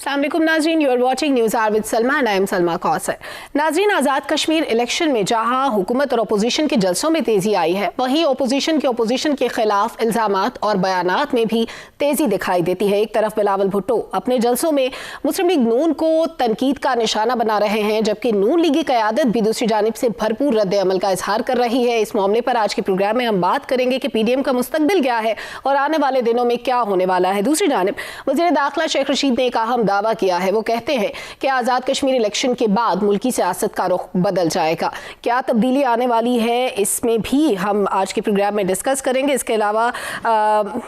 अस्सलाम वालेकुम नाज़रीन, you are watching news hour with Salma and I am Salma Kausar. नाज़रीन, आज़ाद कश्मीर इलेक्शन में जहां हुकूमत और अपोजिशन के जलसों में तेज़ी आई है, वहीं अपोजिशन के खिलाफ इल्ज़ामात और बयानात में भी तेज़ी दिखाई देती है। एक तरफ बिलावल भुट्टो अपने जलसों में मुस्लिम लीग नून को तनकीद का निशाना बना रहे हैं, जबकि नून लीगी क़यादत भी दूसरी जानिब से भरपूर रद्द अमल का इजहार कर रही है। इस मामले पर आज के प्रोग्राम में हम बात करेंगे कि PDM का मुस्तकबिल क्या है और आने वाले दिनों में क्या होने वाला है। दूसरी जानिब वज़ीर दाखिला शेख रशीद ने एक अहम दावा किया है। वो कहते हैं कि आज़ाद कश्मीर इलेक्शन के बाद मुल्की सियासत का रुख बदल जाएगा। क्या तब्दीली आने वाली है, इसमें भी हम आज के प्रोग्राम में डिस्कस करेंगे। इसके अलावा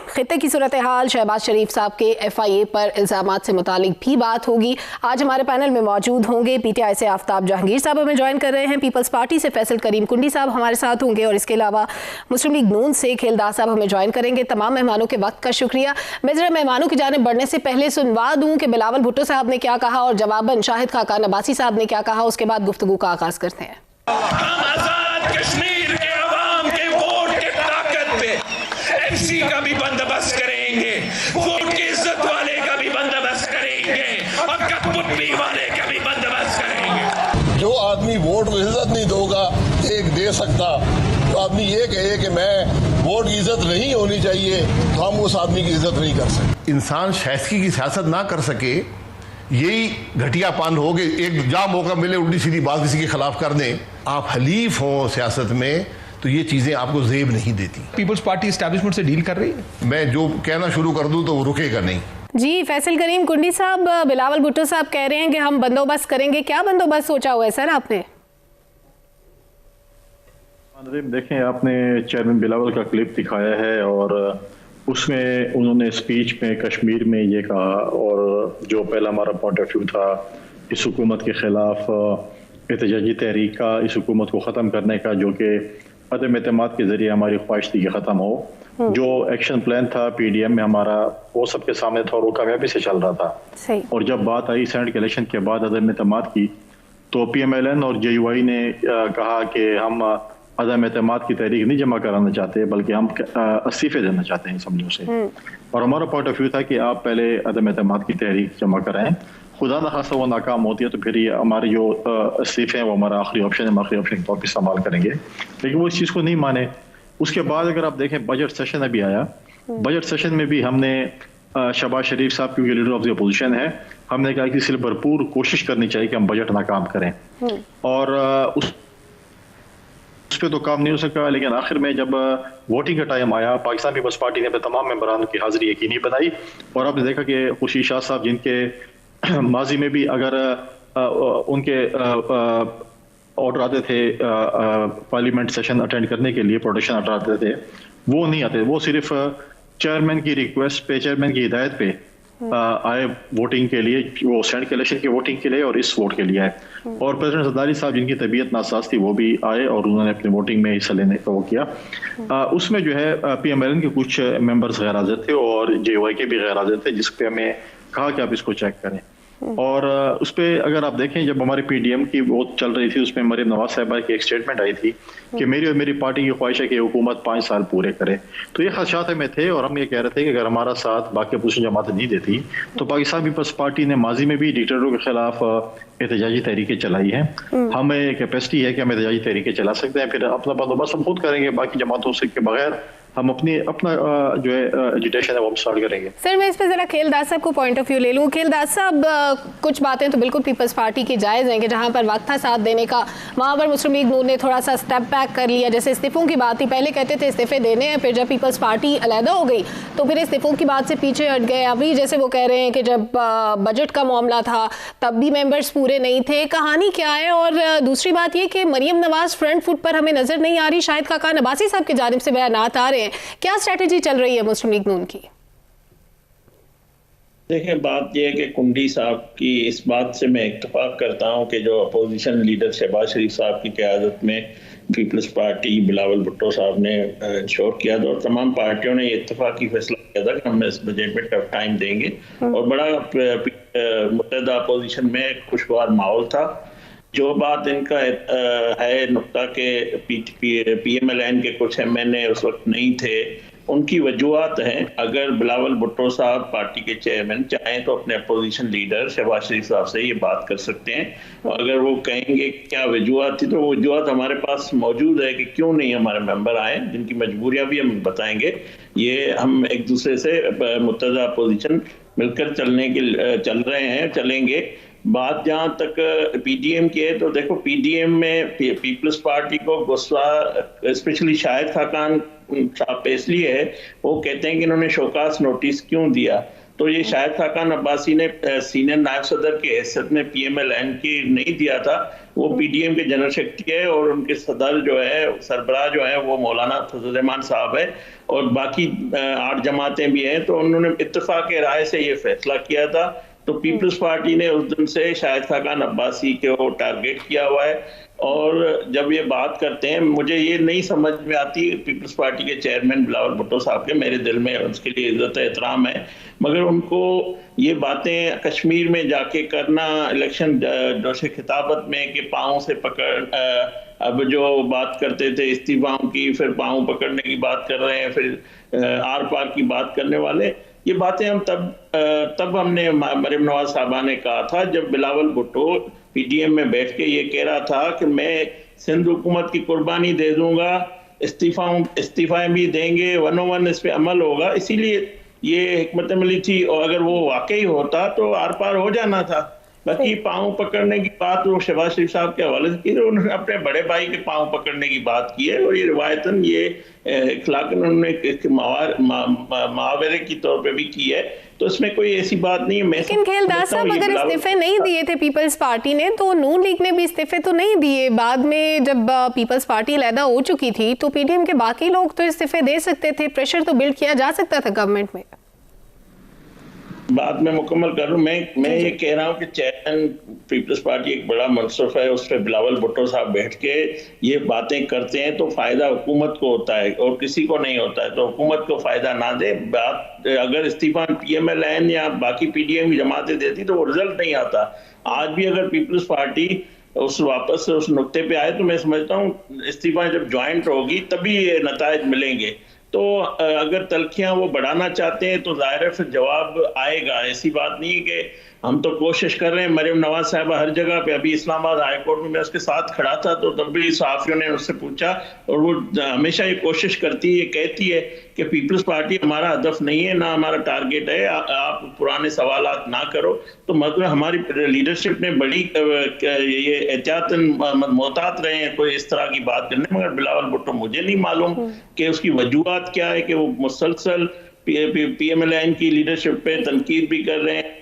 खित्ते की सूरत हाल, शहबाज शरीफ साहब के FIA पर इल्ज़ामात से मुतालिक भी बात होगी। आज हमारे पैनल में मौजूद होंगे PTI से आफ्ताब जहांगीर साहब हमें ज्वाइन कर रहे हैं, पीपल्स पार्टी से फैसल करीम कुंडी साहब हमारे साथ होंगे और इसके अलावा मुस्लिम लीग नून से खेलदार साहब हमें ज्वाइन करेंगे। तमाम मेहमानों के वक्त का शुक्रिया। मैं जरा मेहमानों की जानिब बढ़ने से पहले सुनवा दूं कि बिलावल भुट्टो साहब ने क्या कहा और जवाबन शाहिद खाकान अब्बासी साहब ने क्या कहा। उसके बाद गुफ्तगू का आगाज करते हैं। हम आजाद कश्मीर के अवाम के वोट के ताकत पे FC का भी बंदोबस्त करेंगे, वोट की इज्जत वाले का भी बंदोबस्त करेंगे और कठपुतली वाले का भी बंदोबस्त करेंगे। जो आदमी वोट को इज्जत नहीं दोगा, एक दे सकता, तो आदमी ये कहे कि मैं वोट की इज्जत नहीं होनी चाहिए, तो हम उस आदमी की इज्जत नहीं कर सकते। इंसान शाइस्ती की सियासत ना कर सके, यही घटियापन हो गए। एक जहाँ मौका मिले उल्टी सीधी बात किसी के खिलाफ कर दें। आप हलीफ हों सियासत में तो ये चीजें आपको जेब नहीं देती। पीपल्स पार्टी एस्टैब्लिशमेंट से डील कर रही है। मैं जो कहना शुरू कर दूं तो वो रुकेगा नहीं। जी फैसल करीम कुंडी साहब, बिलावल भुट्टो साहब कह रहे हैं कि हम बंदोबस्त करेंगे। क्या बंदोबस्त सोचा हुआ है सर आपने? देखें, आपने चेयरमैन बिलावल का क्लिप दिखाया है और उसमें उन्होंने स्पीच में कश्मीर में ये कहा, और जो पहला हमारा पॉइंट ऑफ व्यू था इस हुकूमत के खिलाफ एहतजाजी तहरीक का, इस हुकूमत को ख़त्म करने का, जो कि अदम एतमाद के ज़रिए हमारी ख्वाहिश थी कि ख़त्म हो। जो एक्शन प्लान था PDM में हमारा, वो सबके सामने था और वो कामयाबी से चल रहा था। और जब बात आई सेनेट के इलेक्शन के बाद अदम एतमाद की, तो PMLN और JUI ने कहा कि हम अदम एतमाद की तहरीक नहीं जमा कराना चाहते, बल्कि हम इस्तीफे देना चाहते हैं समझो से। और हमारा पॉइंट ऑफ व्यू था कि आप पहले अदम एतमाद की तहरीक जमा कराएं, खुदा न खासा वो नाकाम होती है तो फिर ये हमारे जो इस्तीफे हैं वो हमारा आखिरी ऑप्शन है, हम आखिरी ऑप्शन के तौर पर इस्तेमाल करेंगे। लेकिन वो इस चीज़ को नहीं माने। उसके बाद अगर आप देखें, बजट सेशन अभी आया, बजट सेशन में भी हमने शहबाज शरीफ साहब क्योंकि लीडर ऑफ द अपोजिशन है, हमने कहा कि इसलिए भरपूर कोशिश करनी चाहिए कि हम बजट नाकाम करें। और उस पर तो काम नहीं हो सका। लेकिन आखिर में जब वोटिंग का टाइम आया, पाकिस्तान पीपल्स पार्टी ने अपने तमाम मेंबरान की हाजिरी यकीनी बनाई और आपने देखा कि खुर्शीद शाह साहब, जिनके माजी में भी अगर उनके ऑर्डर आते थे पार्लियामेंट सेशन अटेंड करने के लिए, प्रोटेक्शन ऑर्डर आते थे, वो नहीं आते। वो सिर्फ चेयरमैन की रिक्वेस्ट पे, चेयरमैन की हिदायत पे आए वोटिंग के लिए, वो सेनेट के इलेक्शन की वोटिंग के लिए और इस वोट के लिए आए। और प्रेसिडेंट जरदारी साहब, जिनकी तबीयत नासाज थी, वो भी आए और उन्होंने अपनी वोटिंग में हिस्सा लेने का वो किया। उसमें जो है PMLN के कुछ मेंबर्स गैर हाजिर थे और JUI के भी गैर हाजिर थे, जिस पे हमें कहा कि आप इसको चेक करें। और उस पर अगर आप देखें, जब हमारे PDM की वोट चल रही थी, उसमें मरीम नवाज साहिबा की एक स्टेटमेंट आई थी कि मेरी और मेरी पार्टी की ख्वाहिश है कि हुकूमत 5 साल पूरे करे। तो ये खदशात में थे और हम ये कह रहे थे कि अगर हमारा साथ बाकी अपोजिशन जमातें नहीं देती तो पाकिस्तान पीपल्स पार्टी ने माजी में भी डिक्टेटरों के खिलाफ एहतजाजी तहरीकें चलाई हैं। हमें कैपेसिटी है कि हम एहतजाजी तहरीकें चला सकते हैं, फिर अपना बंदोबस्त हम खुद करेंगे, बाकी जमातों से के बगैर हम अपना जो है एजुटेशन है वो स्टार्ट करेंगे। सर मैं इस पे जरा खेलदार साहब को पॉइंट ऑफ व्यू ले लूँ। खेलदार साहब, कुछ बातें तो बिल्कुल पीपल्स पार्टी की जायज़ हैं कि जहाँ पर वक्त था साथ देने का, वहाँ पर मुस्लिम लीग नून ने थोड़ा सा स्टेप बैक कर लिया। जैसे इस्तीफों की बात थी, पहले कहते थे इस्तीफे देने हैं, फिर जब पीपल्स पार्टी अलहदा हो गई तो फिर इस्तीफों की बात से पीछे हट गए। अभी जैसे वो कह रहे हैं कि जब बजट का मामला था तब भी मेंबर्स पूरे नहीं थे। कहानी क्या है? और दूसरी बात ये कि मरीम नवाज फ्रंट फुट पर हमें नजर नहीं आ रही, शाहिद खाकान अब्बासी साहब की जानिब से बयानात आ रहे हैं। क्या स्ट्रेटजी चल रही है मुस्लिम लीग नून की? देखें, बात यह है कि कुंडी साहब की इस बात से मैं इत्तेफाक करता हूं कि जो अपोजिशन लीडर शहबाज शरीफ साहब की क़यादत में पीपल्स पार्टी बिलावल भुट्टो साहब ने इंश्योर किया था और तमाम पार्टियों ने इत्तेफाकी फैसला किया था कि हम इस बजट में टफ टाइम देंगे और बड़ा मुत्तहदा अपोजिशन में खुशगवार माहौल था। जो बात इनका है नुक्ता के PMLN के कुछ MNA उस वक्त नहीं थे उनकी वजूहत हैं। अगर बिलावल भुट्टो साहब पार्टी के चेयरमैन चाहें तो अपने अपोजिशन लीडर शहबाज शरीफ साहब से ये बात कर सकते हैं। और अगर वो कहेंगे क्या वजूहत थी, तो वो वजूहत हमारे पास मौजूद है कि क्यों नहीं हमारे मेंबर आए, जिनकी मजबूरियां भी हम बताएंगे। ये हम एक दूसरे से मुत्तहदा अपोजिशन मिलकर चल रहे हैं, चलेंगे। बात जहां तक पीडीएम की है, तो देखो पीडीएम में पीपल्स पार्टी को गुस्सा स्पेशली शाहिद खाकान साहब पे इसलिए है, वो कहते हैं कि इन्होंने शोकास नोटिस क्यों दिया। तो ये शाहिद खाकान अब्बासी ने सीनियर नायब सदर की हैसियत में पीएमएलएन की नहीं दिया था। वो पीडीएम के जनरल सेक्रेटरी है और उनके सदर जो है, सरबराह जो है, वो मौलाना फजल-ए-रहमान साहब है और बाकी 8 जमातें भी हैं। तो उन्होंने इत्तेफाक राय से ये फैसला किया था। तो पीपल्स पार्टी ने उस दिन से शाहिद खाकान अब्बासी को टारगेट किया हुआ है। और जब ये बात करते हैं, मुझे ये नहीं समझ में आती पीपल्स पार्टी के चेयरमैन बिलावल भुट्टो साहब के, मेरे दिल में उसके लिए इज्जत एहतराम है, मगर उनको ये बातें कश्मीर में जाके करना, इलेक्शन जोशे खिताबत में कि पाँव से पकड़, अब जो बात करते थे इस्तीफाओं की, फिर पाँव पकड़ने की बात कर रहे हैं, फिर आर पार की बात करने वाले, ये बातें हम तब हमने मरियम नवाज साहबा ने कहा था जब बिलावल भुट्टो पीडीएम में बैठ के ये कह रहा था कि मैं सिंध हुकूमत की कुर्बानी दे दूंगा, इस्तीफाएं भी देंगे, 101 इस पे अमल होगा। इसीलिए ये हिकमत मिली थी और अगर वो वाकई होता तो आर पार हो जाना था। बाकी पाँव पकड़ने की बात वो शहबाज शरीफ साहब के हवाले से की, तो उन्होंने अपने बड़े भाई के पाँव पकड़ने की बात की है और ये रिवायतन ये इखलाकन उन्होंने मुहावरे की तौर पे भी की है। तो इसमें कोई ऐसी बात नहीं है। लेकिन खेलदास साहब अगर इस्तीफे नहीं दिए थे पीपल्स पार्टी ने, तो नून लीग ने भी इस्तीफे तो नहीं दिए। बाद में जब पीपल्स पार्टी अलहदा हो चुकी थी तो पीडीएम के बाकी लोग तो इस्तीफे दे सकते थे, प्रेशर तो बिल्ड किया जा सकता था गवर्नमेंट में। बाद में मुकम्मल करूं, मैं ये कह रहा हूं कि चेयरमैन पीपल्स पार्टी एक बड़ा मनसब है, उस पर बिलावल भुट्टो साहब बैठ के ये बातें करते हैं तो फायदा हुकूमत को होता है और किसी को नहीं होता है। तो हुकूमत को फायदा ना दे। बात अगर इस्तीफा पीएमएलएन या बाकी पीडीएम की जमातें देती तो वो रिजल्ट नहीं आता। आज भी अगर पीपल्स पार्टी वापस से उस नुक्ते पे आए तो मैं समझता हूँ इस्तीफा जब ज्वाइंट होगी तभी ये नतायज मिलेंगे। तो अगर तलखियां वो बढ़ाना चाहते हैं तो जाहिर है फिर जवाब आएगा। ऐसी बात नहीं है कि हम तो कोशिश कर रहे हैं। मरियम नवाज साहबा हर जगह पे, अभी इस्लामाबाद हाई कोर्ट में मैं उसके साथ खड़ा था तो तब भी सहाफियों ने उससे पूछा और वो हमेशा ये कोशिश करती है, ये कहती है कि पीपल्स पार्टी हमारा हदफ नहीं है, ना हमारा टारगेट है, आप पुराने सवालात ना करो। तो मतलब हमारी लीडरशिप ने बड़ी ये एहतियातन मोहतात रहे हैं कोई इस तरह की बात करने। मगर बिलावल भुट्टो मुझे नहीं मालूम कि उसकी वजूहत क्या है कि वो मुसलसल पीएमएलएन की लीडरशिप पे तनकीद भी कर रहे हैं।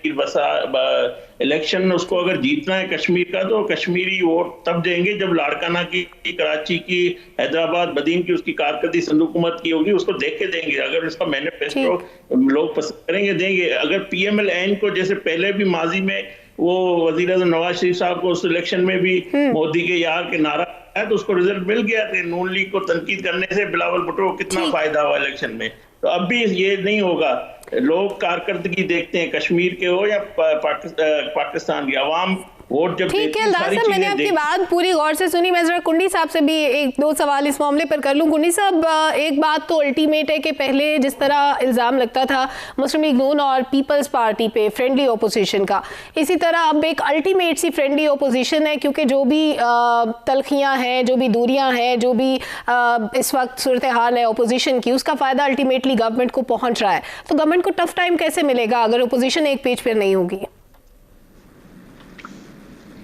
इलेक्शन उसको अगर जीतना है कश्मीर का तो कश्मीरी वोट तब देंगे जब लाड़काना की, कराची की, हैदराबाद, बदीन की उसकी कारकर्दगी सिंध हुकूमत की होगी, उसको देख के देंगे। अगर उसका मैनिफेस्टो लोग पसंद करेंगे देंगे। अगर पीएमएलएन को जैसे पहले भी माजी में वो वजीर आज़म नवाज शरीफ साहब को उस इलेक्शन में भी मोदी के यार के नारा है तो उसको रिजल्ट मिल गया था। नून लीग को तनकीद करने से बिलावल भुट्टो को कितना फायदा हुआ इलेक्शन में। तो अब भी ये नहीं होगा। लोग कारकर्दगी देखते हैं, कश्मीर के हो या पाकिस्तान की आवाम वोट जब ठीक है दास साहब, मैंने आपकी बात पूरी गौर से सुनी। मैं जरा कुंडी साहब से भी एक दो सवाल इस मामले पर कर लूं। कुंडी साहब, एक बात तो अल्टीमेट है कि पहले जिस तरह इल्ज़ाम लगता था मुस्लिम लीग नून और पीपल्स पार्टी पे फ्रेंडली ओपोजिशन का, इसी तरह अब एक अल्टीमेट सी फ्रेंडली ओपोजिशन है, क्योंकि जो भी तलखियाँ हैं, जो भी दूरियाँ हैं, जो भी इस वक्त सूरत हाल है ओपोजिशन की, उसका फ़ायदा अल्टीमेटली गवर्नमेंट को पहुँच रहा है। तो गवर्नमेंट को टफ टाइम कैसे मिलेगा अगर ओपोजिशन एक पेज पर नहीं होगी?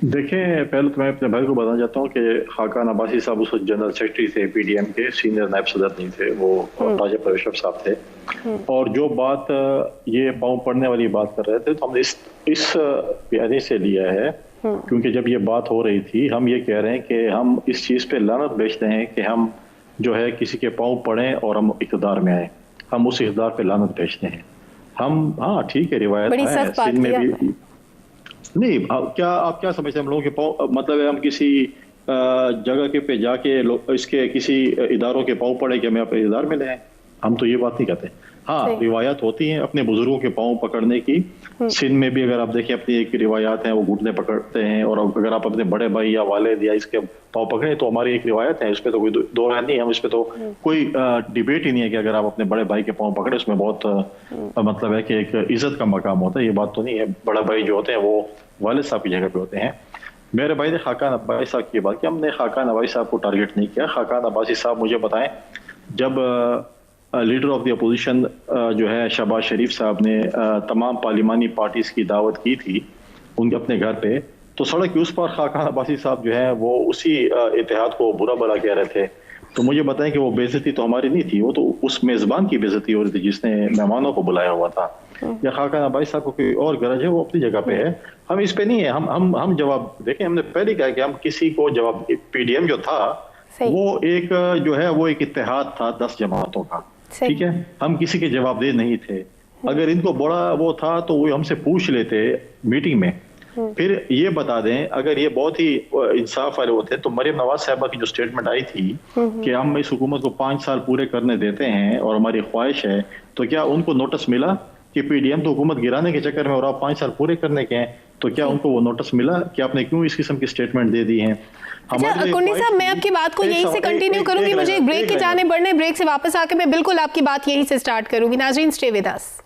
देखें, पहले तो मैं अपने भाई को बताना चाहता हूँ कि खाकान अब्बासी साहब उस जनरल सेक्रेटरी थे पीडीएम के, सीनियर नायब सदर नहीं थे, वो राजा परवेश साहब थे। और जो बात ये पाँव पड़ने वाली बात कर रहे थे तो हमने इस प्यारे से लिया है, क्योंकि जब ये बात हो रही थी हम ये कह रहे हैं कि हम इस चीज़ पे लानत बेचते हैं कि हम जो है किसी के पाँव पड़ें और हम इक़्तिदार में आए। हम उस इक़्तिदार पे लानत बेचते हैं। हम हाँ ठीक है, रिवायत है सिंध में भी नहीं। क्या आप क्या समझते हैं हम लोगों के मतलब हम किसी जगह के पे जाके इसके किसी इदारों के पाँव पड़े कि हमें अपने इदार में ले आए? हम तो ये बात नहीं कहते। हाँ, रिवायात होती हैं अपने बुजुर्गों के पाँव पकड़ने की। सिंध में भी अगर आप देखें अपनी एक रिवायात है, वो घुटने पकड़ते हैं, और अगर आप अपने बड़े भाई या वालिद या इसके पाँव पकड़े तो हमारी एक रिवायत है, इसमें तो कोई दो राय नहीं है, हम इसमें तो कोई डिबेट ही नहीं है कि अगर आप अपने बड़े भाई के पाँव पकड़े उसमें बहुत मतलब है कि एक इज्जत का मकाम होता है। ये बात तो नहीं है, बड़ा भाई जो होते हैं वो वालिद साहब की जगह पे होते हैं। मेरे भाई ने खाकान अब्बासी साहब की बात की, हमने खाकान अब्बासी साहब को टारगेट नहीं किया। खाकान अब्बासी साहब मुझे बताएं, जब लीडर ऑफ द अपोजिशन जो है शहबाज शरीफ साहब ने तमाम पार्लिमानी पार्टीज की दावत की थी उनके अपने घर पे, तो सड़क के उस पर खाकान अब्बासी साहब जो है वो उसी इत्तेहाद को बुरा भला कह रहे थे। तो मुझे बताएं कि वो बेइज्जती तो हमारी नहीं थी, वो तो उस मेजबान की बेइज्जती हो रही थी जिसने मेहमानों को बुलाया हुआ था। या खाकान अब्बासी साहब को कोई और गरज है, वो अपनी जगह पे है, हम इस पे नहीं है। हम जवाब देखें, हमने पहले कहा कि हम किसी को जवाब, पीडीएम जो था वो एक जो है वो एक इत्तेहाद था 10 जमातों का, ठीक है, हम किसी के जवाबदेह नहीं थे। अगर इनको बड़ा वो था तो वो हमसे पूछ लेते मीटिंग में, फिर ये बता दें। अगर ये बहुत ही इंसाफ वाले होते तो मरियम नवाज साहबा की जो स्टेटमेंट आई थी कि हम इस हुकूमत को 5 साल पूरे करने देते हैं और हमारी ख्वाहिश है, तो क्या उनको नोटिस मिला कि पीडीएम तो हुकूमत गिराने के चक्कर में और आप 5 साल पूरे करने के हैं, तो क्या उनको वो नोटिस मिला कि आपने क्यों इस किस्म की स्टेटमेंट दे दी है? अच्छा कुंडी साहब, मैं आपकी बात को यहीं से कंटिन्यू करूंगी, मुझे एक ब्रेक की जाने पड़ने, ब्रेक से वापस आके मैं बिल्कुल आपकी बात यहीं से स्टार्ट करूंगी। नाज़रीन stay with us.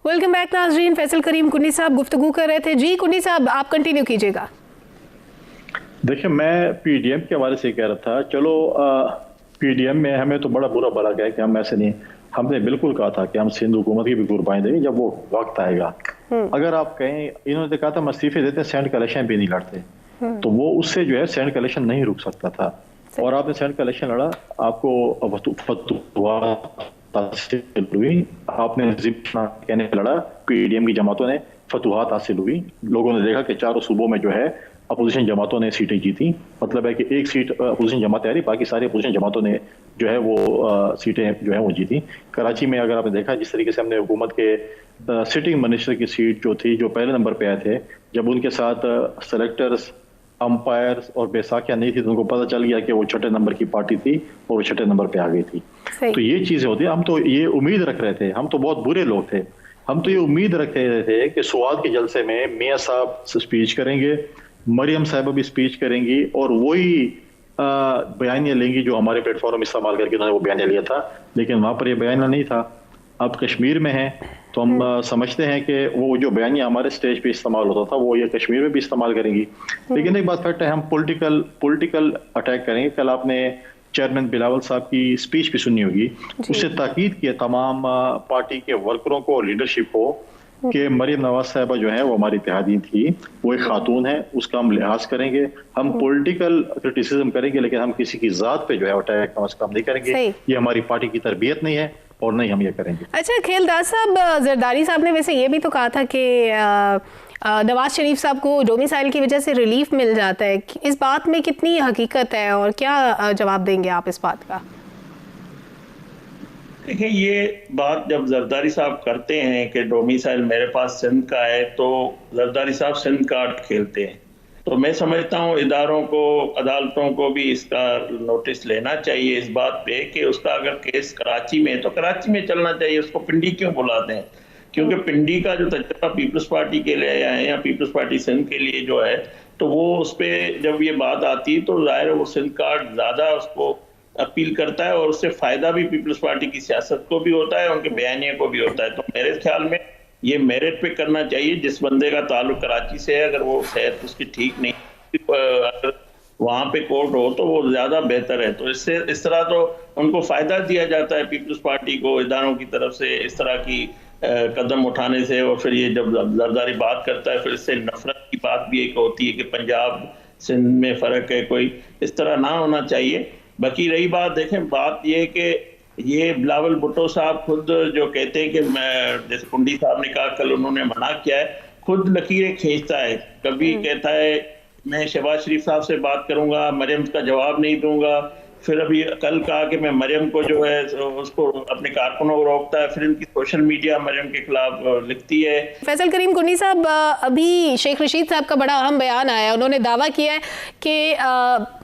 Welcome back नाज़रीन, फैसल करीम कुंडी साहब गुफ्तगू कर रहे थे। जी कुंडी साहब, आप कंटिन्यू कीजिएगा। देखिए, मैं पीडीएम के हवाले से कह रहा था, चलो पीडीएम में हमें तो बड़ा बुरा भला गया कि हम ऐसे नहीं, हमने बिल्कुल कहा था कि हम सिंध हुकूमत की भी कुर्बानी देंगे जब वो वक्त आएगा। अगर आप कहें, इन्होंने कहा था हम इस्तीफे देते, सैंड कलेक्शन भी नहीं लड़ते, तो वो उससे जो है सैंड कलेक्शन नहीं रुक सकता था, और आपने सैंड कलेक्शन लड़ा, आपको फतवा हुई, आपने कहने लड़ा, पीडीएम की जमातों ने फतुहात हासिल हुई। लोगों ने देखा कि चारों सूबों में जो है अपोजिशन जमातों ने सीटें जीती, मतलब है कि एक सीट अपोजिशन जमात आ रही, बाकी सारी अपोजिशन जमातों ने जो है वो सीटें जो है वो जीती। कराची में अगर आपने देखा जिस तरीके से हमने हुकूमत के सिटिंग मिनिस्टर की सीट जो थी, जो पहले नंबर पे आए थे, जब उनके साथ सेलेक्टर्स, अंपायर्स और बैसाखियां नहीं थी तो उनको पता चल गया कि वो 6 नंबर की पार्टी थी और वो 6 नंबर पे आ गई थी। तो ये चीजें होती है। हम तो ये उम्मीद रख रहे थे, हम तो बहुत बुरे लोग थे, हम तो ये उम्मीद रख रहे थे कि सुआद के जलसे में मियां साहब स्पीच करेंगे, मरियम साहब भी स्पीच करेंगी और वही बयानिया लेंगी जो हमारे प्लेटफॉर्म इस्तेमाल करके उन्होंने वो बयानिया लिया था, लेकिन वहां पर ये बयानिया नहीं था। अब कश्मीर में है तो हम समझते हैं कि वो जो बयानिया हमारे स्टेज पे इस्तेमाल होता था वो ये कश्मीर में भी इस्तेमाल करेंगी। लेकिन एक बात फैक्ट है, हम पॉलिटिकल अटैक करेंगे। कल आपने चेयरमैन बिलावल साहब की स्पीच भी सुनी होगी, उससे ताकीद किया तमाम पार्टी के वर्करों को और लीडरशिप को कि मरियम नवाज साहबा जो है वो हमारी इत्तेहादी थी, वो एक खातून है, उसका हम लिहाज करेंगे, हम पॉलिटिकल क्रिटिसिज्म करेंगे, लेकिन हम किसी की जात पे जो है अटैक कम से कम नहीं करेंगे। ये हमारी पार्टी की तरबियत नहीं है और नहीं हम ये करेंगे। अच्छा खेलदार साहब, जरदारी साहब ने वैसे ये भी तो कहा था कि नवाज शरीफ साहब को डोमिसाइल की वजह से रिलीफ मिल जाता है, इस बात में कितनी हकीकत है और क्या जवाब देंगे आप इस बात का? देखिए, ये बात जब जरदारी साहब करते हैं कि डोमिसाइल मेरे पास सिंध का है, तो जरदारी साहब सिंध कार्ड खेलते हैं। तो मैं समझता हूँ इदारों को, अदालतों को भी इसका नोटिस लेना चाहिए इस बात पे कि उसका अगर केस कराची में है तो कराची में चलना चाहिए, उसको पिंडी क्यों बुलाते हैं? क्योंकि पिंडी का जो तजर्बा पीपल्स पार्टी के लिए आया है या पीपल्स पार्टी सिंध के लिए जो है, तो वो उस पर जब ये बात आती है तो जाहिर है वो सिंध कार्ड ज़्यादा उसको अपील करता है और उससे फ़ायदा भी पीपल्स पार्टी की सियासत को भी होता है, उनके बयानिया को भी होता है। तो मेरे ख्याल में ये मेरिट पे करना चाहिए। जिस बंदे का ताल्लुक कराची से है, अगर वो सेहत उसकी ठीक नहीं, अगर वहाँ पे कोर्ट हो तो वो ज़्यादा बेहतर है। तो इससे इस तरह तो उनको फ़ायदा दिया जाता है पीपल्स पार्टी को इदारों की तरफ से इस तरह की कदम उठाने से। और फिर ये जब जरदारी बात करता है फिर इससे नफरत की बात भी एक होती है कि पंजाब सिंध में फ़र्क है, कोई इस तरह ना होना चाहिए। बाकी रही बात, देखें बात ये कि ये बिलावल भुट्टो साहब खुद जो कहते हैं कि मैं, जैसे कुंडी साहब ने कहा कल उन्होंने मना किया है, खुद लकीरें खींचता है। कभी कहता है मैं शहबाज शरीफ साहब से बात करूंगा, मरियम का जवाब नहीं दूंगा। फिर अभी कल कहा कि मैं मरियम को जो है उसको अपने कारकुनों को रोकता है, फिर इनकी सोशल मीडिया मरियम के खिलाफ लिखती है। फैसल करीम कुन्नी साहब, अभी शेख रशीद साहब का बड़ा अहम बयान आया, उन्होंने दावा किया है कि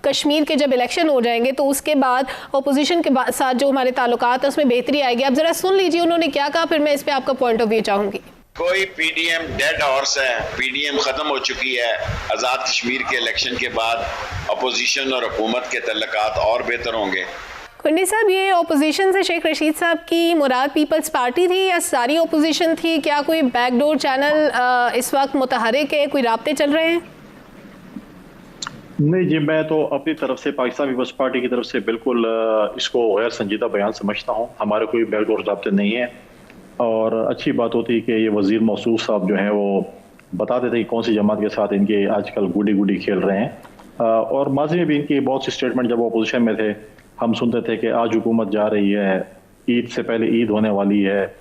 कश्मीर के जब इलेक्शन हो जाएंगे तो उसके बाद अपोजिशन के साथ जो हमारे ताल्लुकात है उसमें बेहतरी आएगी। आप जरा सुन लीजिए उन्होंने क्या कहा, फिर मैं इस पर आपका पॉइंट ऑफ व्यू चाहूंगी। कोई पीडीएम डेड हॉर्स है, पीडीएम खत्म हो चुकी है। आज़ाद कश्मीर के इलेक्शन के बाद अपोजिशन और हुकूमत के तल्लुकात और बेहतर होंगे। कुन्नी साहब, ये अपोजिशन से शेख रशीद साहब की मुराद पीपल्स पार्टी थी या सारी अपोजिशन थी? क्या कोई बैकडोर चैनल इस वक्त मुतहरिक है, कोई राब्ते चल रहे हैं? नहीं जी, मैं तो अपनी तरफ से पाकिस्तान पीपल्स पार्टी की तरफ से बिल्कुल इसको गैर संजीदा बयान समझता हूँ। हमारे कोई बैकडोर राब्ते नहीं है और अच्छी बात होती है कि ये वजीर मौसूफ साहब जो हैं वो बता देते कि कौन सी जमात के साथ इनके आजकल गुडी गुडी खेल रहे हैं। और माजी में भी इनकी बहुत सी स्टेटमेंट जब वो अपोजिशन में थे हम सुनते थे कि आज हुकूमत जा रही है, ईद से पहले ईद होने वाली है,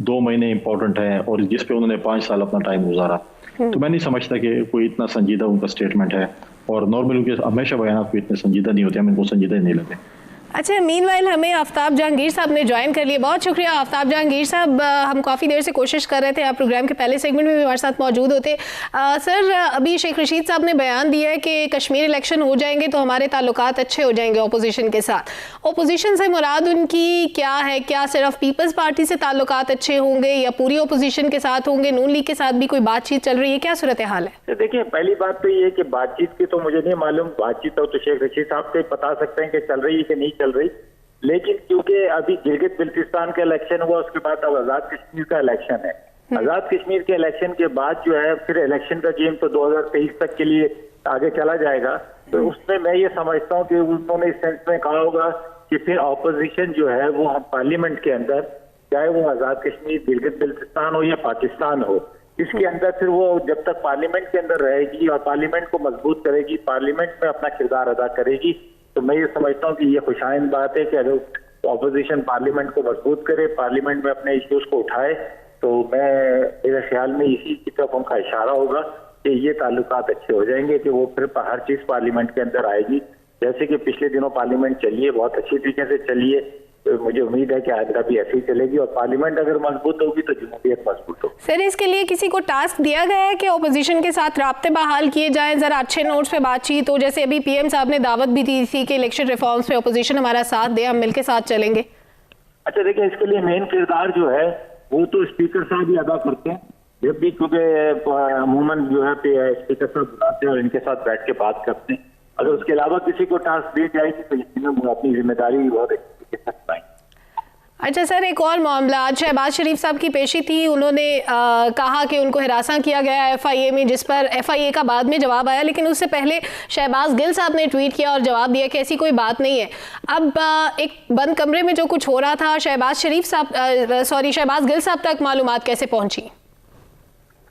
2 महीने इंपॉर्टेंट हैं, और जिस पे उन्होंने 5 साल अपना टाइम गुजारा। तो मैं नहीं समझता कि कोई इतना संजीदा उनका स्टेटमेंट है, और नॉर्मली उनके हमेशा बयान कोई इतने संजीदा नहीं होते, हमें वो संजीदा ही नहीं लगते। अच्छा, मीनवाइल हमें आफ्ताब जहांगीर साहब ने ज्वाइन कर लिया। बहुत शुक्रिया आफ्ताब जहांगीर साहब, हम काफ़ी देर से कोशिश कर रहे थे आप प्रोग्राम के पहले सेगमेंट में भी हमारे साथ मौजूद होते। सर, अभी शेख रशीद साहब ने बयान दिया है कि कश्मीर इलेक्शन हो जाएंगे तो हमारे ताल्लुकात अच्छे हो जाएंगे अपोजिशन के साथ। अपोजिशन से मुराद उनकी क्या है? क्या सिर्फ पीपल्स पार्टी से ताल्लुकात अच्छे होंगे या पूरी अपोजिशन के साथ होंगे? नून लीग के साथ भी कोई बातचीत चल रही है, क्या सूरत हाल है? देखिए, पहली बात तो ये है कि बातचीत की तो मुझे नहीं मालूम, बातचीत तो शेख रशीद साहब से बता सकते हैं कि चल रही है कि नहीं चल रही। लेकिन क्योंकि अभी गिलगित बिल्तिस्तान का इलेक्शन हुआ, उसके बाद अब आजाद कश्मीर का इलेक्शन है। आजाद कश्मीर के इलेक्शन के बाद जो है फिर इलेक्शन का गेम तो 2023 तक के लिए आगे चला जाएगा। तो उसमें मैं ये समझता हूँ कि उन्होंने इस सेंस में कहा होगा कि फिर ऑपोजिशन जो है वो हम पार्लियामेंट के अंदर, चाहे वो आजाद कश्मीर, गिलगित बिल्तिस्तान हो या पाकिस्तान हो, इसके अंदर फिर वो जब तक पार्लियामेंट के अंदर रहेगी और पार्लियामेंट को मजबूत करेगी, पार्लियामेंट में अपना किरदार अदा करेगी, तो मैं ये समझता हूँ कि ये खुशाइंद बात है कि अगर ऑपोजिशन पार्लियामेंट को मजबूत करे, पार्लियामेंट में अपने इश्यूज को उठाए, तो मेरे ख्याल में इसी की तरफ उनका इशारा होगा कि ये ताल्लुकात अच्छे हो जाएंगे, कि वो फिर हर चीज पार्लियामेंट के अंदर आएगी। जैसे कि पिछले दिनों पार्लियामेंट चली है, बहुत अच्छी तरीके से चली है, तो मुझे उम्मीद है कि आगे भी ऐसे ही चलेगी, और पार्लियामेंट अगर मजबूत होगी तो जमहूरियत मजबूत होगी। सर, इसके लिए किसी को टास्क दिया गया है कि अपोजिशन के साथ राब्ते बहाल किए जाएं, जरा अच्छे नोट्स पे बातचीत हो? जैसे अभी पीएम साहब ने दावत भी दी थी कि इलेक्शन रिफॉर्म्स पे अपोजिशन हमारा साथ दे, हम मिलकर साथ चलेंगे। अच्छा, देखिए, इसके लिए मेन किरदार जो है वो तो स्पीकर साहब ही अदा करते हैं जब भी, क्योंकि अमूमन जो है स्पीकर साहब बुलाते हैं और इनके साथ बैठ के बात करते हैं। अगर उसके अलावा किसी को टास्क दी जाएगी तो यकीनन अपनी जिम्मेदारी बहुत अच्छे से पाएंगे। अच्छा सर, एक और मामला, आज शहबाज शरीफ साहब की पेशी थी, उन्होंने कहा कि उनको हिरासा किया गया है FIA में, जिस पर FIA का बाद में जवाब आया, लेकिन उससे पहले शहबाज गिल साहब ने ट्वीट किया और जवाब दिया कि ऐसी कोई बात नहीं है। अब एक बंद कमरे में जो कुछ हो रहा था, शहबाज गिल साहब तक मालूमात कैसे पहुंची?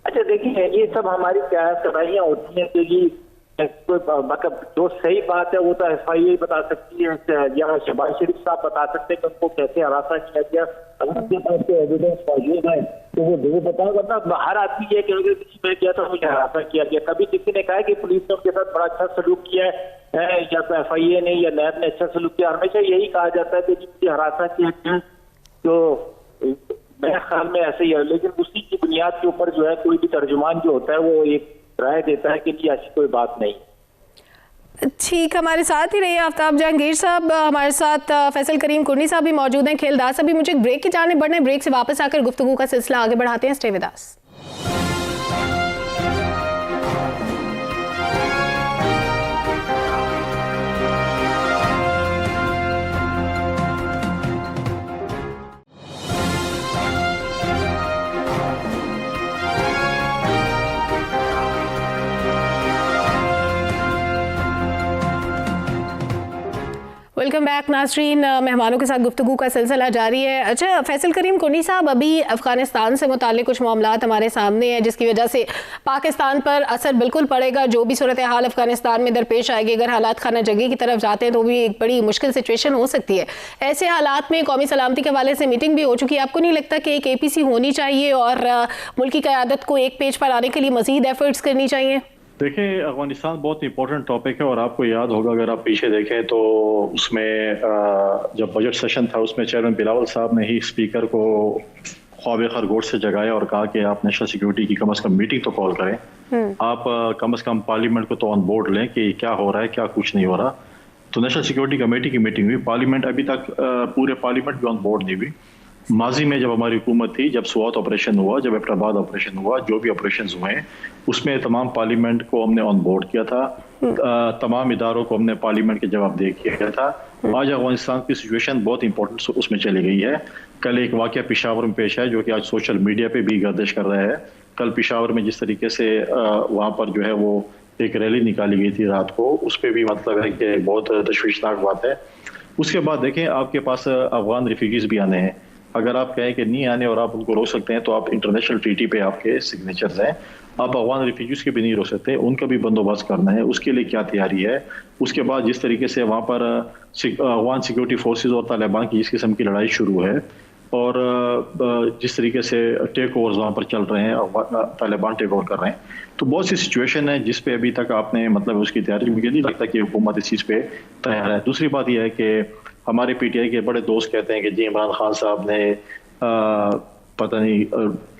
अच्छा, देखिए, ये सब हमारी क्या सफाइयाँ होती हैं कि मतलब जो सही बात है वो तो FIA बता सकती है या शहबाज शरीफ साहब बता सकते हैं कि उनको कैसे हरासा किया गया। अगर उनके पास कोई एविडेंस मौजूद है तो वो जरूर बताओ, वरना हर आदमी ये कहेगा कि मैं किया था, मुझे हरासा किया गया। कभी किसी ने कहा कि पुलिस ने उनके साथ बड़ा अच्छा सलूक किया है या तो FIA ने या नैब ने अच्छा सलूक किया? हमेशा यही कहा जाता है कि मुझे हरासा किया गया, तो मेरे ख्याल में ऐसे ही है। लेकिन उसी की बुनियाद के ऊपर जो है कोई भी तर्जुमान जो होता है वो एक राय देता है कि ऐसी कोई बात नहीं। ठीक, हमारे साथ ही रहिए आफ्ताब जहांगीर साहब। हमारे साथ फैसल करीम कुन्नी साहब भी मौजूद हैं, खेलदार साहब भी। मुझे ब्रेक की जाने बढ़ना है, ब्रेक से वापस आकर गुफ्तगू का सिलसिला आगे बढ़ाते हैं। Stay with us. Welcome back नाज़रीन, मेहमानों के साथ गुफ्तगू का सिलसिला जारी है। अच्छा फैसल करीम कुन्नी साहब, अभी अफ़गानिस्तान से मुताल्लिक़ कुछ मामलात हमारे सामने हैं जिसकी वजह से पाकिस्तान पर असर बिल्कुल पड़ेगा। जो भी सूरत हाल अफ़गानिस्तान में दरपेश आएगी, अगर हालात खाना जंगी की तरफ जाते हैं तो भी एक बड़ी मुश्किल सिचुएशन हो सकती है। ऐसे हालात में कौमी सलामती के हवाले से मीटिंग भी हो चुकी है। आपको नहीं लगता कि एक APC होनी चाहिए और मुल्क की क़यादत को एक पेज पर आने के लिए मज़ीद एफर्ट्स करनी चाहिए? देखिए, अफगानिस्तान बहुत इंपॉर्टेंट टॉपिक है और आपको याद होगा, अगर आप पीछे देखें तो उसमें जब बजट सेशन था उसमें चेयरमैन बिलावल साहब ने ही स्पीकर को ख्वाब खरगोश से जगाया और कहा कि आप नेशनल सिक्योरिटी की कम से कम मीटिंग तो कॉल करें, आप कम से कम पार्लियामेंट को तो ऑन बोर्ड लें कि क्या हो रहा है, क्या कुछ नहीं हो रहा। तो नेशनल सिक्योरिटी कमेटी की मीटिंग हुई, पार्लियामेंट अभी तक पूरे पार्लियामेंट भी ऑन बोर्ड नहीं हुई। माजी में जब हमारी हुकूमत थी, जब स्वात ऑपरेशन हुआ, जब एबटाबाद ऑपरेशन हुआ, जो भी ऑपरेशन हुए उसमें तमाम पार्लियामेंट को हमने ऑन बोर्ड किया था, तमाम इदारों को हमने पार्लियामेंट के जवाबदेह किया था। आज अफगानिस्तान की सिचुएशन बहुत इंपॉर्टेंट उसमें चली गई है। कल एक वाकया पेशावर में पेश है जो कि आज सोशल मीडिया पे भी गर्दिश कर रहा है। कल पेशावर में जिस तरीके से वहाँ पर जो है वो एक रैली निकाली गई थी रात को, उस पर भी मतलब है कि बहुत तशवीशनाक बात है। उसके बाद देखें, आपके पास अफगान रिफ्यूजीज भी आने हैं। अगर आप कहें कि नहीं आने और आप उनको रोक सकते हैं तो आप इंटरनेशनल ट्रीटी पे आपके सिग्नेचर्स हैं, आप अफगान रिफ्यूजीज के भी नहीं रोक सकते, उनका भी बंदोबस्त करना है। उसके लिए क्या तैयारी है? उसके बाद जिस तरीके से वहाँ पर अफगान सिक्योरिटी फोर्सेज और तालिबान की जिस किस्म की लड़ाई शुरू है और जिस तरीके से टेक ओवर्स वहाँ पर चल रहे हैं, तालिबान टेक ओवर कर रहे हैं, तो बहुत सी सिचुएशन है जिस पे अभी तक आपने मतलब उसकी तैयारी, मुझे नहीं लगता कि हुकूमत इस चीज़ पे तैयार है। दूसरी बात यह है कि हमारे पीटीआई के बड़े दोस्त कहते हैं कि जी इमरान खान साहब ने पता नहीं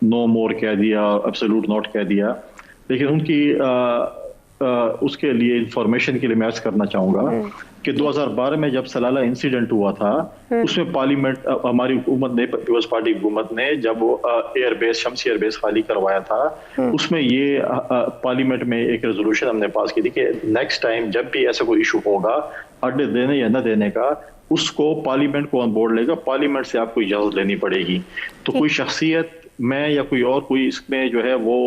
नो मोर कह दिया, एब्सोल्यूट नॉट कह दिया, लेकिन उनकी उसके लिए इंफॉर्मेशन के लिए मैं अर्ज करना चाहूँगा कि 2012 में जब सलाला इंसिडेंट हुआ था उसमें पार्लियामेंट हमारी हुकूमत ने, पीपल्स पार्टी हुकूमत ने जब एयरबेस, शम्सी एयरबेस खाली करवाया था, उसमें ये पार्लियामेंट में एक रेजोल्यूशन हमने पास की थी कि नेक्स्ट टाइम जब भी ऐसा कोई इशू होगा अड्डे देने या न देने का, उसको पार्लियामेंट को ऑन बोर्ड लेगा, पार्लियामेंट से आपको इजाजत लेनी पड़ेगी। तो कोई शख्सियत मैं या कोई और कोई इसमें जो है वो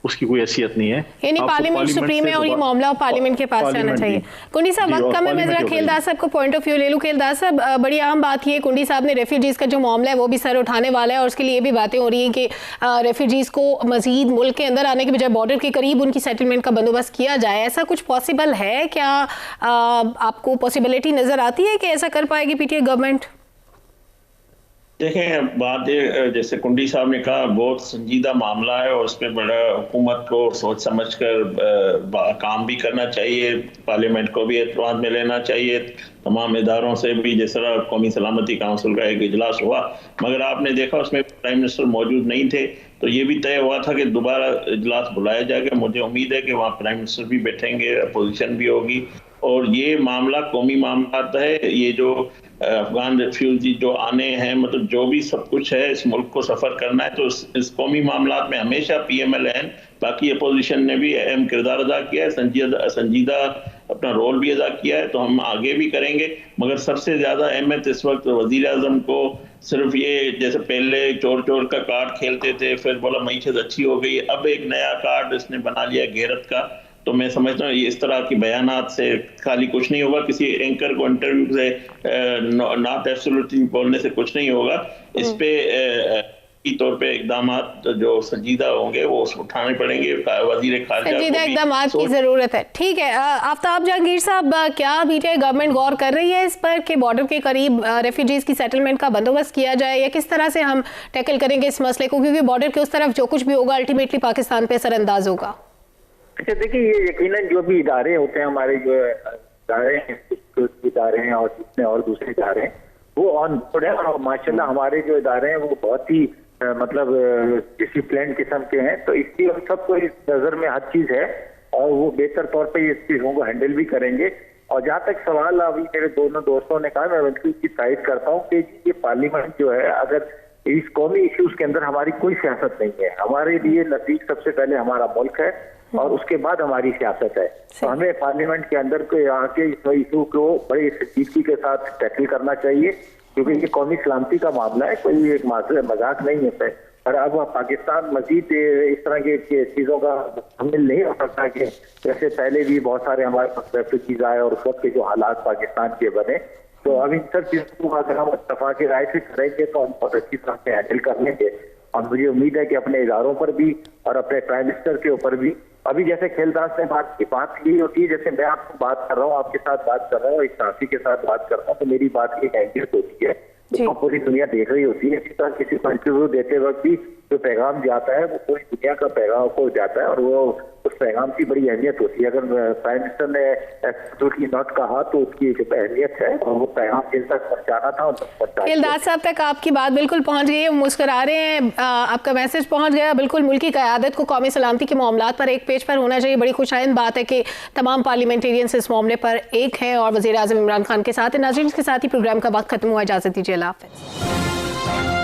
उसकी कोई हैसियत नहीं है। यानी पार्लियामेंट सुप्रीम है और ये मामला पार्लियामेंट के पास रहना चाहिए। कुंडी साहब, वक्त कम है, मैं जरा खेलदास साहब को पॉइंट ऑफ व्यू ले लूं। खेलदास साहब, बड़ी अहम बात ये, कुंडी साहब ने रेफ्यूजीज का जो मामला है वो भी सर उठाने वाला है और उसके लिए भी बातें हो रही हैं कि रेफ्यूजीज को मजीद मुल्क के अंदर आने के बजाय बॉर्डर के करीब उनकी सेटलमेंट का बंदोबस्त किया जाए। ऐसा कुछ पॉसिबल है क्या? आपको पॉसिबिलिटी नजर आती है कि ऐसा कर पाएगी पीटीआई गवर्नमेंट? देखें, बात जैसे कुंडी साहब ने कहा, बहुत संजीदा मामला है और उसमें बड़ा हुकूमत को सोच समझ कर काम भी करना चाहिए, पार्लियामेंट को भी एतमाद में लेना चाहिए, तमाम इदारों से भी। जिस तरह कौमी सलामती काउंसिल का एक इजलास हुआ, मगर आपने देखा उसमें प्राइम मिनिस्टर मौजूद नहीं थे, तो ये भी तय हुआ था कि दोबारा इजलास बुलाया जाएगा। मुझे उम्मीद है कि वहाँ प्राइम मिनिस्टर भी बैठेंगे, अपोजिशन भी होगी और ये मामला कौमी मामला है। ये जो अफगान रेफ्यूजी जो आने हैं, मतलब जो भी सब कुछ है, इस मुल्क को सफ़र करना है, तो इस कौमी मामला में हमेशा PMLN, बाकी अपोजिशन ने भी अहम किरदार अदा किया है, संजीदा अपना रोल भी अदा किया है, तो हम आगे भी करेंगे। मगर सबसे ज़्यादा अहमियत इस वक्त वज़ीर आज़म को सिर्फ ये, जैसे पहले चोर चोर का कार्ड खेलते थे, फिर बोला मईशत अच्छी हो गई, अब एक नया कार्ड इसने बना लिया गैरत का। तो मैं समझता हूँ इस तरह की बयानात से खाली कुछ नहीं होगा, किसी एंकर को इंटरव्यू से नॉट एब्सोल्युटली बोलने से कुछ नहीं होगा। इस पे की तौर पे इकदाम जो संजीदा होंगे वो उठाने पड़ेंगे। वजीर खारजा संजीदा इकदाम की जरूरत है। ठीक है, आफ्ताब जहांगीर साहब, क्या पीटीआई गवर्नमेंट गौर कर रही है इस पर कि बॉर्डर के करीब रेफ्यूजीज की सेटलमेंट का बंदोबस्त किया जाए, या किस तरह से हम टैकल करेंगे इस मसले को, क्योंकि बॉर्डर के उस तरफ जो कुछ भी होगा अल्टीमेटली पाकिस्तान पे असरअंदाज होगा? अच्छा, देखिए, ये यकीनन जो भी इदारे होते हैं हमारे, जो इदारे हैं, इदारे हैं और जितने और दूसरे इदारे हैं, वो ऑन बोर्ड है और माशाल्लाह हमारे जो इदारे हैं वो बहुत ही मतलब डिसिप्लिन किस्म के हैं। तो इसलिए हम सबको इस नजर में हर चीज है और वो बेहतर तौर पे इस चीजों को हैंडल भी करेंगे। और जहाँ तक सवाल अभी मेरे दोनों दोस्तों ने कहा, मैं उनकी तारीफ करता हूँ कि ये पार्लियामेंट जो है, अगर इस कौमी इश्यूज के अंदर हमारी कोई सियासत नहीं है, हमारे लिए नजदीक सबसे पहले हमारा मुल्क है और उसके बाद हमारी सियासत है। तो हमें पार्लियामेंट के अंदर के आके इशू को बड़ी संजीदगी के साथ टैकल करना चाहिए, क्योंकि ये कौमी सलामती का मामला है, कोई एक मजाक नहीं है। और अब पाकिस्तान मजीद इस तरह के चीजों का शामिल नहीं हो सकता कि जैसे पहले भी बहुत सारे हमारे पास रेफ्यूजीज आए और उस वक्त के जो हालात पाकिस्तान के बने, तो अब इन सब चीजों को अगर हम इत्तफाक की राय से करेंगे तो हम बहुत अच्छी तरह से हैंडल कर लेंगे। और मुझे उम्मीद है कि अपने इदारों पर भी और अपने प्राइम मिनिस्टर के ऊपर भी, अभी जैसे खेलदास ने बात यही होती है, जैसे मैं आपको बात कर रहा हूँ, आपके साथ बात कर रहा हूँ, एक साथी के साथ बात कर रहा हूँ, तो मेरी बात की अहमियत होती है, तो पूरी दुनिया देख रही होती है। इसी तरह किसी को इंटरव्यू देते वक्त भी जो पैगाम जाता है वो पूरी दुनिया का पैगाम को जाता है और वो उस पैगाम की बड़ी अहमियत होती है। अगर प्राइम मिनिस्टर ने एब्सोल्युटली नॉट कहा तो उसकी एक अहमियत है और वो पैगाम जिन तक पहुंचाना था उन तक पहुंचा। इल्दाद साहब तक आपकी बात बिल्कुल पहुंच गई है, मुस्कुरा रहे हैं, आपका मैसेज पहुंच गया। बिल्कुल मुल्की क़यादत को कौमी सलामती के मामलात पर एक पेज पर होना चाहिए। बड़ी खुशाइंद बात है कि तमाम पार्लियामेंटेरियंस इस मामले पर एक हैं और वज़ीर आज़म इमरान खान के साथ। नाज़रीन, इसके साथ ही प्रोग्राम का वक्त खत्म हुआ। इजाज़त दीजिए, अल्लाह हाफ़िज़।